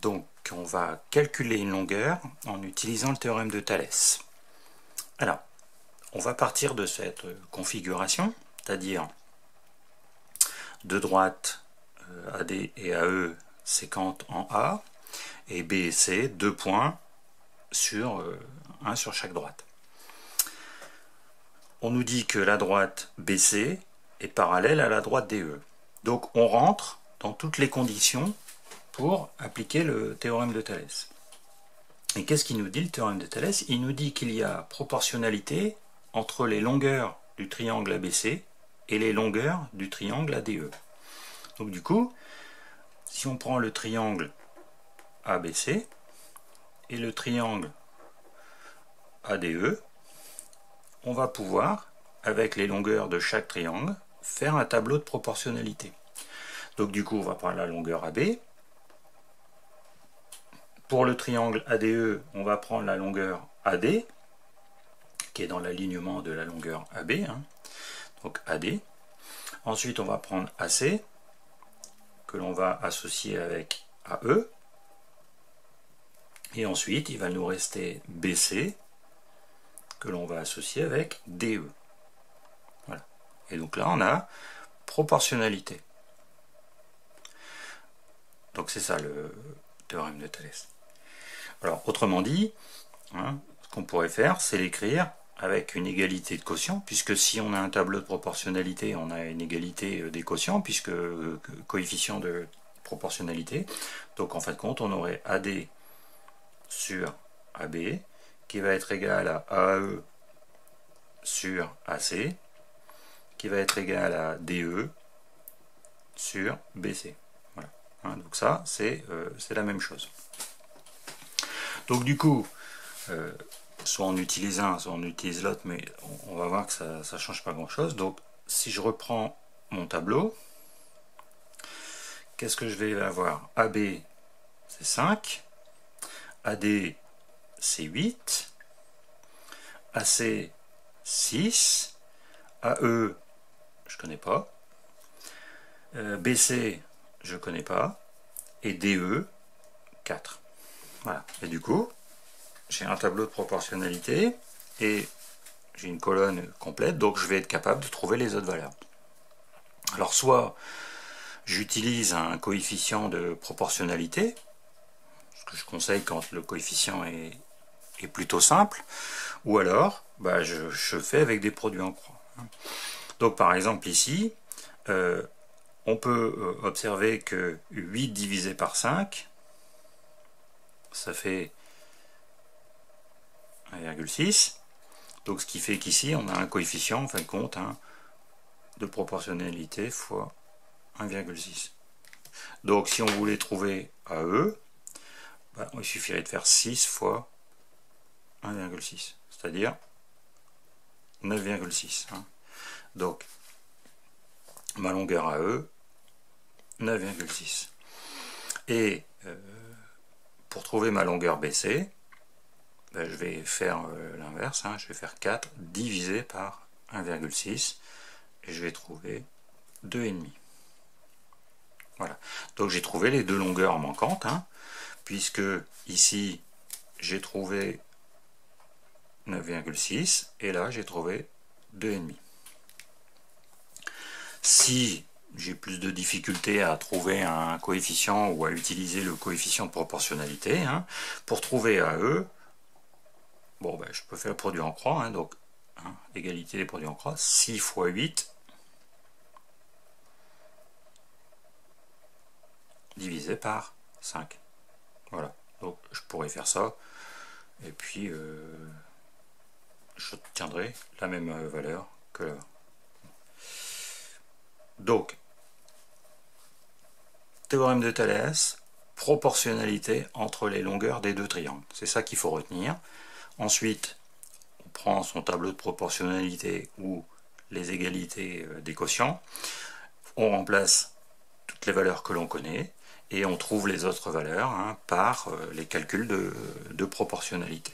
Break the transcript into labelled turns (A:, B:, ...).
A: Donc on va calculer une longueur en utilisant le théorème de Thalès. Alors, on va partir de cette configuration, c'est-à-dire de droite AD et AE séquentes en A, et B et C, 2 points sur un sur chaque droite. On nous dit que la droite BC est parallèle à la droite DE. Donc on rentre dans toutes les conditions pour appliquer le théorème de Thalès. Et qu'est-ce qu'il nous dit le théorème de Thalès? Il nous dit qu'il y a proportionnalité entre les longueurs du triangle ABC et les longueurs du triangle ADE. Donc du coup, si on prend le triangle ABC et le triangle ADE, on va pouvoir, avec les longueurs de chaque triangle, faire un tableau de proportionnalité. Donc du coup, on va prendre la longueur AB. Pour le triangle ADE, on va prendre la longueur AD, qui est dans l'alignement de la longueur AB, hein, donc AD. Ensuite, on va prendre AC, que l'on va associer avec AE. Et ensuite, il va nous rester BC, que l'on va associer avec DE. Voilà. Et donc là, on a proportionnalité. Donc c'est ça le théorème de Thalès. Alors, autrement dit, hein, ce qu'on pourrait faire, c'est l'écrire avec une égalité de quotient, puisque si on a un tableau de proportionnalité, on a une égalité des quotients, puisque coefficient de proportionnalité. Donc en fin de compte, on aurait AD sur AB, qui va être égal à AE sur AC, qui va être égal à DE sur BC. Voilà. Hein, donc ça, c'est la même chose. Donc du coup, soit on utilise un, soit on utilise l'autre, mais on va voir que ça ne change pas grand-chose. Donc si je reprends mon tableau, qu'est-ce que je vais avoir? AB, c'est 5, AD, c'est 8, AC, 6, AE, je connais pas, BC, je connais pas, et DE, 4. Voilà. Et du coup, j'ai un tableau de proportionnalité et j'ai une colonne complète, donc je vais être capable de trouver les autres valeurs. Alors soit j'utilise un coefficient de proportionnalité, ce que je conseille quand le coefficient est plutôt simple, ou alors je fais avec des produits en croix. Donc par exemple ici, on peut observer que 8 divisé par 5, ça fait 1,6. Donc ce qui fait qu'ici on a un coefficient en fin de compte de proportionnalité fois 1,6. Donc si on voulait trouver AE, il suffirait de faire 6 fois 1,6, c'est-à-dire 9,6. Hein. Donc ma longueur AE, 9,6. Et pour trouver ma longueur BC, je vais faire l'inverse, hein, je vais faire 4 divisé par 1,6 et je vais trouver 2,5. Voilà. Donc j'ai trouvé les deux longueurs manquantes, hein, puisque ici j'ai trouvé 9,6 et là j'ai trouvé 2,5. Si j'ai plus de difficultés à trouver un coefficient ou à utiliser le coefficient de proportionnalité, hein, pour trouver AE, je peux faire le produit en croix, hein, donc égalité des produits en croix, 6 fois 8 divisé par 5. Voilà, donc je pourrais faire ça, et puis j'obtiendrai la même valeur que là. Donc, théorème de Thalès, proportionnalité entre les longueurs des deux triangles. C'est ça qu'il faut retenir. Ensuite, on prend son tableau de proportionnalité ou les égalités des quotients. On remplace toutes les valeurs que l'on connaît et on trouve les autres valeurs par les calculs de proportionnalité.